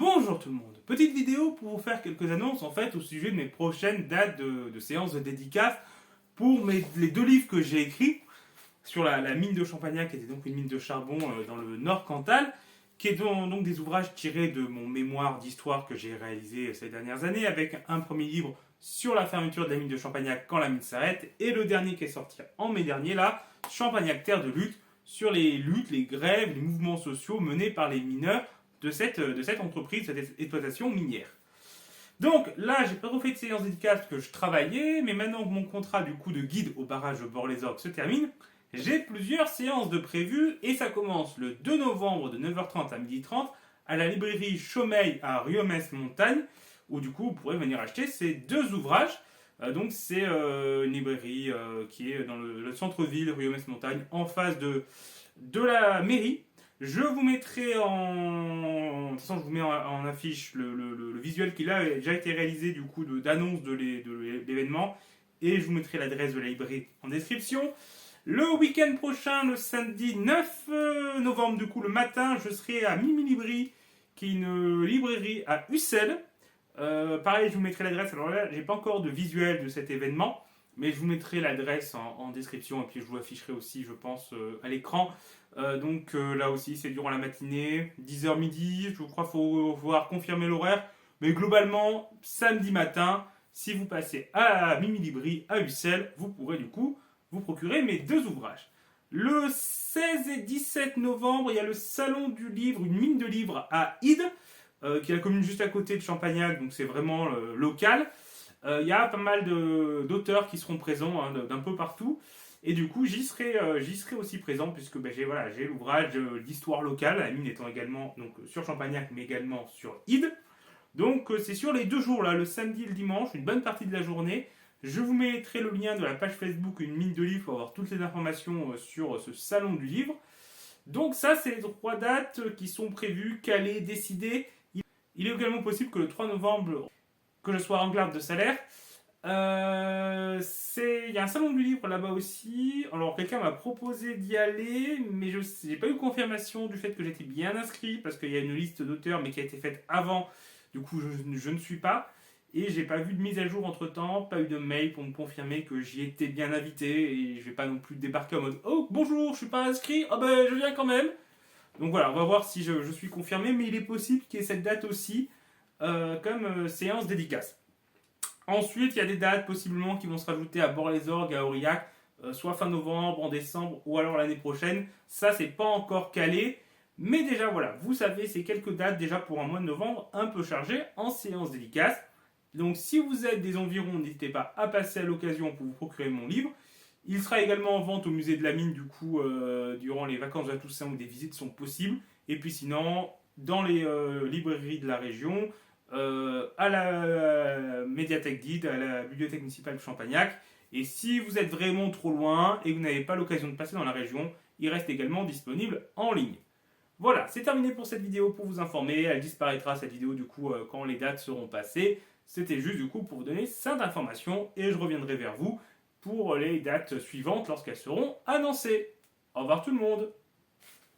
Bonjour tout le monde, petite vidéo pour vous faire quelques annonces en fait au sujet de mes prochaines dates de séances de dédicace pour les deux livres que j'ai écrits sur la mine de Champagnac, qui était donc une mine de charbon dans le Nord Cantal, qui est donc des ouvrages tirés de mon mémoire d'histoire que j'ai réalisé ces dernières années, avec un premier livre sur la fermeture de la mine de Champagnac quand la mine s'arrête, et le dernier qui est sorti en mai dernier là, Champagnac Terre de lutte, sur les luttes, les grèves, les mouvements sociaux menés par les mineurs de cette entreprise, de cette exploitation minière. Donc là, j'ai pas refait de séance dédicace parce que je travaillais, mais maintenant que mon contrat du coup de guide au barrage de Bord-les-Orgues se termine, j'ai plusieurs séances de prévues et ça commence le 2 novembre de 9h30 à 12h30 à la librairie Chaumeil à Riomès-Montagne, où du coup vous pourrez venir acheter ces deux ouvrages. Donc c'est une librairie qui est dans le centre-ville, Riomès-Montagne, en face de la mairie. Je vous mettrai en. De toute façon, je vous mets en affiche le visuel qui a déjà été réalisé du coup d'annonce de l'événement. Et je vous mettrai l'adresse de la librairie en description. Le week-end prochain, le samedi 9 novembre, du coup, le matin, je serai à Mimi Libri, qui est une librairie à Ussel. Pareil, je vous mettrai l'adresse. Alors là, j'ai pas encore de visuel de cet événement, mais je vous mettrai l'adresse en description et puis je vous afficherai aussi, je pense, à l'écran. Donc là aussi, c'est durant la matinée, 10h midi. Je crois qu'il faut voir confirmer l'horaire. Mais globalement, samedi matin, si vous passez à Mimi Libri à Ussel, vous pourrez du coup vous procurer mes deux ouvrages. Le 16 et 17 novembre, il y a le salon du livre, une mine de livres à Ide, qui est la commune juste à côté de Champagnac, donc c'est vraiment local. Il y a pas mal d'auteurs qui seront présents d'un peu partout. Et du coup, j'y serai aussi présent puisque j'ai l'ouvrage d'histoire locale, la mine étant également donc, sur Champagnac, mais également sur Ide. Donc c'est sur les 2 jours, là, le samedi et le dimanche, une bonne partie de la journée. Je vous mettrai le lien de la page Facebook Une mine de livres pour avoir toutes les informations sur ce salon du livre. Donc ça, c'est les 3 dates qui sont prévues, calées, décidées. Il est également possible que le 3 novembre, que je sois en garde de salaire. Il y a un salon du livre là-bas aussi. Alors quelqu'un m'a proposé d'y aller, mais je n'ai pas eu confirmation du fait que j'étais bien inscrit parce qu'il y a une liste d'auteurs mais qui a été faite avant. Du coup, je ne suis pas. Et j'ai pas vu de mise à jour entre temps, pas eu de mail pour me confirmer que j'y étais bien invité. Et je vais pas non plus débarquer en mode oh bonjour, je suis pas inscrit, oh ben je viens quand même. Donc voilà, on va voir si je suis confirmé, mais il est possible qu'il y ait cette date aussi comme séance dédicace. Ensuite, il y a des dates possiblement qui vont se rajouter à Bord-les-Orgues, à Aurillac, soit fin novembre, en décembre ou alors l'année prochaine. Ça, c'est pas encore calé. Mais déjà, voilà, vous savez, c'est quelques dates déjà pour un mois de novembre un peu chargé en séance dédicace. Donc, si vous êtes des environs, n'hésitez pas à passer à l'occasion pour vous procurer mon livre. Il sera également en vente au musée de la mine, du coup, durant les vacances de la Toussaint où des visites sont possibles. Et puis sinon, dans les librairies de la région, à la médiathèque d'Ide, à la bibliothèque municipale de Champagnac. Et si vous êtes vraiment trop loin et que vous n'avez pas l'occasion de passer dans la région, il reste également disponible en ligne. Voilà, c'est terminé pour cette vidéo pour vous informer. Elle disparaîtra cette vidéo du coup quand les dates seront passées. C'était juste du coup pour vous donner cette information et je reviendrai vers vous pour les dates suivantes lorsqu'elles seront annoncées. Au revoir tout le monde!